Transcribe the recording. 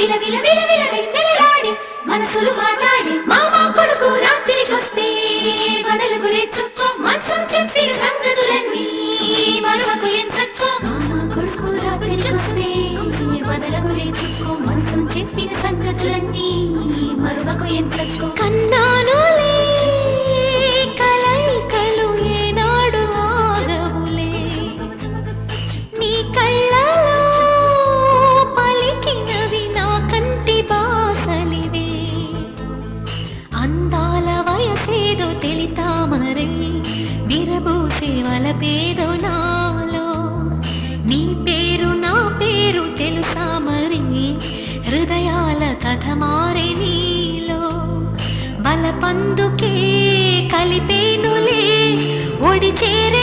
విల విల విల విల వెన్నెలలాడి మనసులు మాట్లాడి మామ కొడుకు రాత్రికొస్తే బదలకు రేచుకో మనసు చెప్పిన సంగతులన్నీ మరవకు ఎంచక్కో మామ కొడుకు రాత్రికొస్తే బదలకు రేచుకో మనసు చెప్పిన సంగతులన్నీ మరవకు ఎంచక్కో కన్నానులే కలైకలు ఏనాడు ఆగవులే నీ కళ్ళలో పలికినవి నా కంటి బాసలివే అందాల వయసేదో తెలితామరే విరబూసే వలపేదో నాలో నీ పేరు నా పేరు తెలుసా మరి హృదయాల కథ మారే నీలో బలపందుకే కలిపేనులే ఒడి చేరే